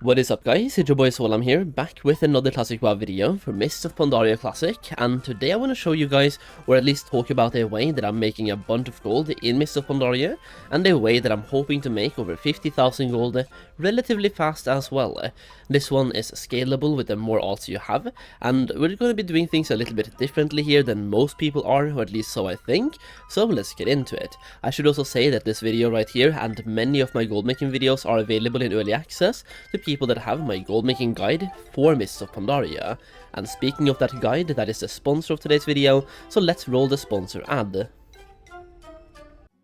What is up guys, it's your boy Solheim here, back with another Classic WoW video for Mists of Pandaria Classic, and today I want to show you guys, or at least talk about a way that I'm making a bunch of gold in Mists of Pandaria, and a way that I'm hoping to make over 50,000 gold relatively fast as well. This one is scalable with the more alts you have, and we're going to be doing things a little bit differently here than most people are, or at least so I think, so let's get into it. I should also say that this video right here and many of my gold making videos are available in early access to people that have my gold making guide for Mists of Pandaria. And speaking of that guide, that is the sponsor of today's video, so let's roll the sponsor ad.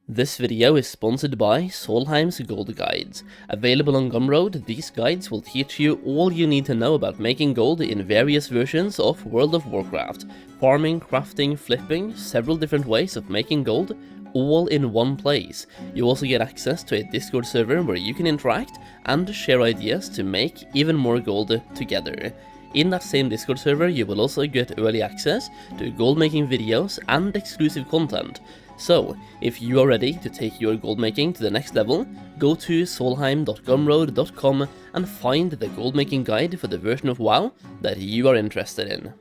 This video is sponsored by Solheim's Gold Guides. Available on Gumroad, these guides will teach you all you need to know about making gold in various versions of World of Warcraft. Farming, crafting, flipping, several different ways of making gold, all in one place. You also get access to a Discord server where you can interact and share ideas to make even more gold together. In that same Discord server, you will also get early access to gold making videos and exclusive content. So, if you are ready to take your gold making to the next level, go to solheim.gumroad.com and find the gold making guide for the version of WoW that you are interested in.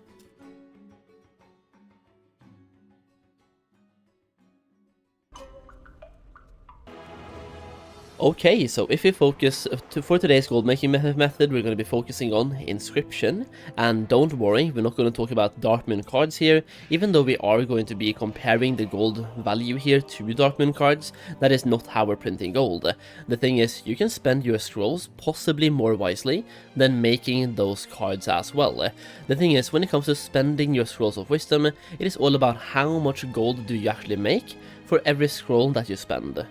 Okay, so if we focus for today's gold making method, we're going to be focusing on inscription, and don't worry, we're not going to talk about Darkmoon cards here, even though we are going to be comparing the gold value here to Darkmoon cards. That is not how we're printing gold. The thing is, you can spend your scrolls possibly more wisely than making those cards as well. The thing is, when it comes to spending your scrolls of wisdom, it is all about how much gold do you actually make for every scroll that you spend.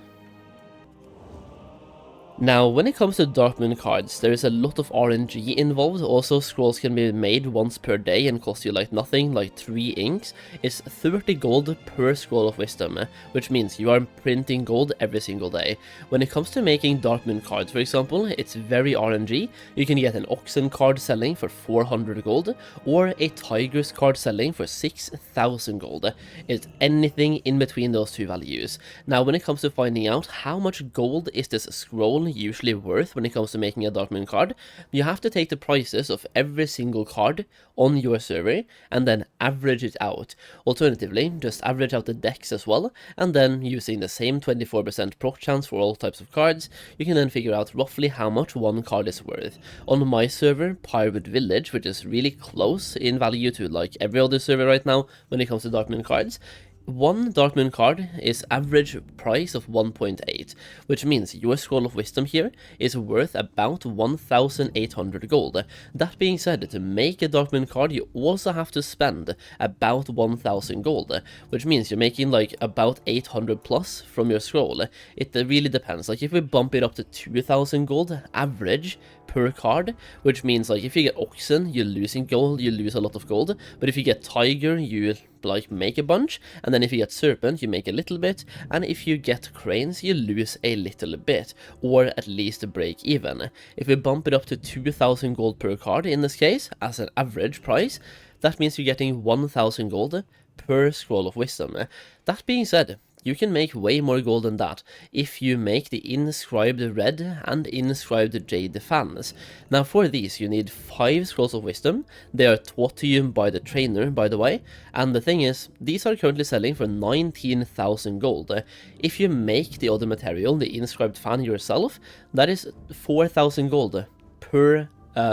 Now, when it comes to Darkmoon cards, there is a lot of RNG involved. Also, scrolls can be made once per day and cost you like nothing, like 3 inks. It's 30 gold per scroll of wisdom, which means you are printing gold every single day. When it comes to making Darkmoon cards, for example, it's very RNG. You can get an Oxen card selling for 400 gold, or a Tigers card selling for 6,000 gold. It's anything in between those two values. Now, when it comes to finding out how much gold is this scroll usually worth when it comes to making a Darkmoon card, you have to take the prices of every single card on your server and then average it out. Alternatively, just average out the decks as well, and then using the same 24% proc chance for all types of cards, you can then figure out roughly how much one card is worth. On my server, Pirate Village, which is really close in value to like every other server right now when it comes to Darkmoon cards, one Darkmoon card is average price of 1.8, which means your Scroll of Wisdom here is worth about 1,800 gold. That being said, to make a Darkmoon card you also have to spend about 1,000 gold, which means you're making like about 800 plus from your scroll. It really depends. Like if we bump it up to 2,000 gold average per card, which means like if you get Oxen, you're losing gold, you lose a lot of gold, but if you get Tiger, you like make a bunch, and then if you get Serpent, you make a little bit, and if you get Cranes, you lose a little bit, or at least break even. If we bump it up to 2,000 gold per card in this case, as an average price, that means you're getting 1,000 gold per Scroll of Wisdom. That being said, you can make way more gold than that if you make the inscribed red and inscribed jade fans. Now for these you need 5 scrolls of wisdom. They are taught to you by the trainer, by the way, and the thing is, these are currently selling for 19,000 gold. If you make the other material, the inscribed fan yourself, that is 4,000 gold per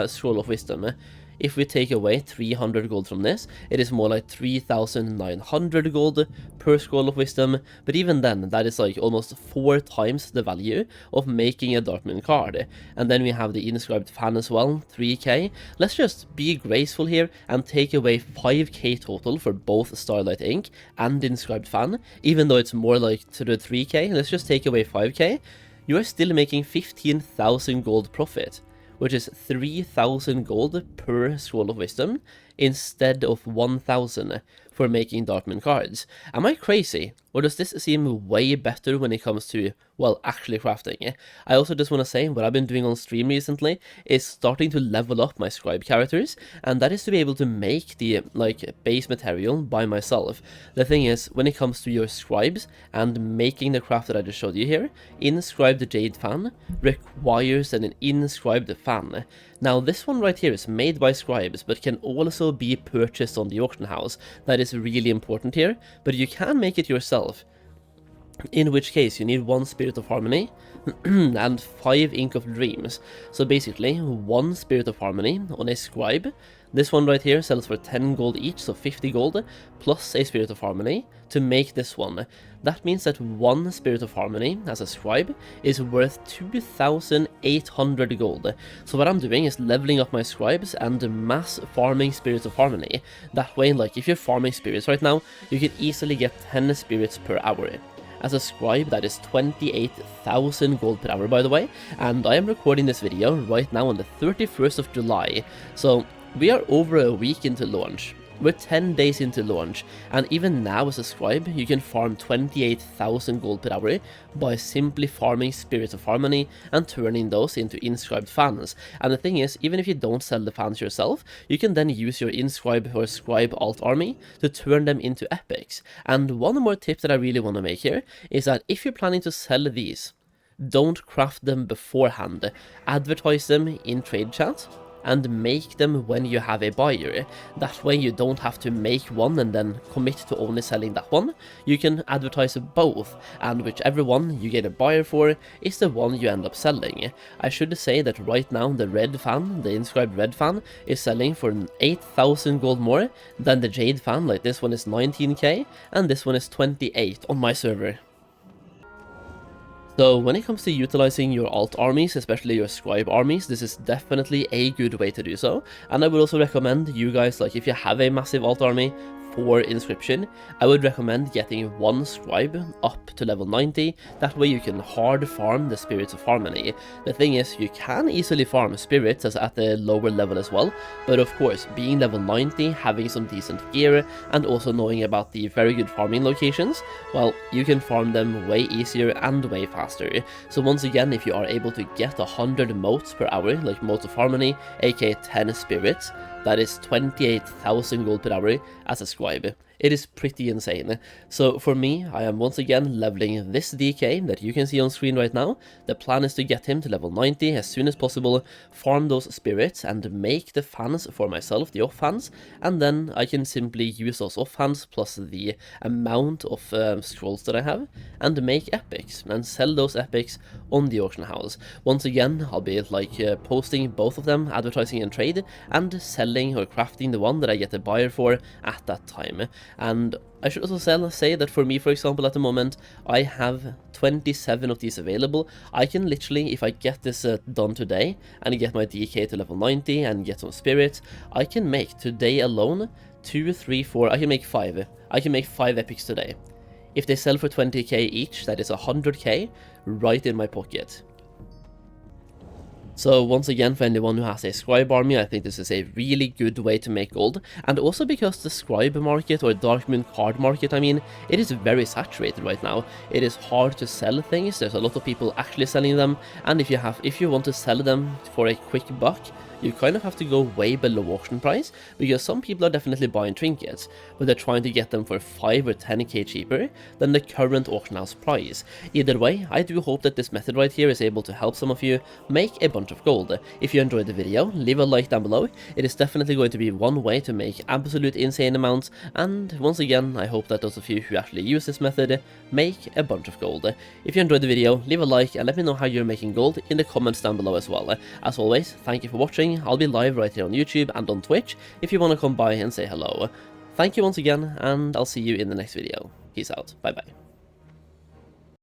scroll of wisdom. If we take away 300 gold from this, it is more like 3,900 gold per Scroll of Wisdom, but even then, that is like almost 4 times the value of making a Darkmoon card. And then we have the inscribed fan as well, 3k. Let's just be graceful here and take away 5k total for both Starlight Ink and inscribed fan, even though it's more like to the 3k, let's just take away 5k. You are still making 15,000 gold profit, which is 3,000 gold per Scroll of Wisdom instead of 1000 for making Darkmoon cards. Am I crazy? Or does this seem way better when it comes to, well, actually crafting? I also just want to say, what I've been doing on stream recently is starting to level up my scribe characters, and that is to be able to make the, base material by myself. The thing is, when it comes to your scribes and making the craft that I just showed you here, inscribed jade fan requires an inscribed fan. Now, this one right here is made by scribes, but can also be purchased on the auction house. That is really important here, but you can make it yourself. In which case, you need 1 Spirit of Harmony and 5 Ink of Dreams. So basically, 1 Spirit of Harmony on a scribe. This one right here sells for 10 gold each, so 50 gold, plus a Spirit of Harmony to make this one. That means that 1 Spirit of Harmony as a scribe is worth 2,800 gold. So what I'm doing is leveling up my scribes and mass farming Spirits of Harmony. That way, if you're farming spirits right now, you can easily get 10 spirits per hour. As a scribe, that is 28,000 gold per hour, by the way, and I am recording this video right now on the 31st of July, so we are over a week into launch. We're 10 days into launch, and even now as a scribe, you can farm 28,000 gold per hour by simply farming Spirits of Harmony and turning those into inscribed fans. And the thing is, even if you don't sell the fans yourself, you can then use your inscribe or scribe alt army to turn them into epics. And one more tip that I really want to make here is that if you're planning to sell these, don't craft them beforehand. Advertise them in trade chat and make them when you have a buyer. That way you don't have to make one and then commit to only selling that one. You can advertise both, and whichever one you get a buyer for is the one you end up selling. I should say that right now the red fan, the inscribed red fan, is selling for 8,000 gold more than the jade fan. This one is 19k and this one is 28 on my server. So when it comes to utilizing your alt armies, especially your scribe armies, this is definitely a good way to do so. And I would also recommend you guys, if you have a massive alt army for inscription, I would recommend getting 1 scribe up to level 90. That way you can hard farm the Spirits of Harmony. The thing is, you can easily farm spirits at the lower level as well, but of course, being level 90, having some decent gear, and also knowing about the very good farming locations, well, you can farm them way easier and way faster. So once again, if you are able to get 100 motes per hour, like Motes of Harmony, aka 10 spirits, that is 28,000 gold per hour as a scribe. It is pretty insane. So for me, I am once again leveling this DK that you can see on screen right now. The plan is to get him to level 90 as soon as possible, farm those spirits and make the fans for myself, the off fans, and then I can simply use those off fans plus the amount of scrolls that I have and make epics and sell those epics on the auction house. Once again, I'll be posting both of them, advertising and trade, and selling or crafting the one that I get a buyer for at that time. And I should also say that for me, for example, at the moment, I have 27 of these available. I can literally, if I get this done today, and get my DK to level 90 and get some spirits, I can make today alone 2, 3, 4, I can make 5. I can make 5 epics today. If they sell for 20k each, that is 100k right in my pocket. So once again, for anyone who has a scribe army, I think this is a really good way to make gold. And also because the scribe market, or Darkmoon card market, I mean, it is very saturated right now. It is hard to sell things, there's a lot of people actually selling them, and if you want to sell them for a quick buck, you kind of have to go way below auction price, because some people are definitely buying trinkets, but they're trying to get them for 5 or 10k cheaper than the current auction house price. Either way, I do hope that this method right here is able to help some of you make a bunch of gold. If you enjoyed the video, leave a like down below. It is definitely going to be one way to make absolute insane amounts, and once again, I hope that those of you who actually use this method make a bunch of gold. If you enjoyed the video, leave a like and let me know how you're making gold in the comments down below as well. As always, thank you for watching. I'll be live right here on YouTube and on Twitch if you want to come by and say hello. Thank you once again, and I'll see you in the next video. Peace out. Bye bye.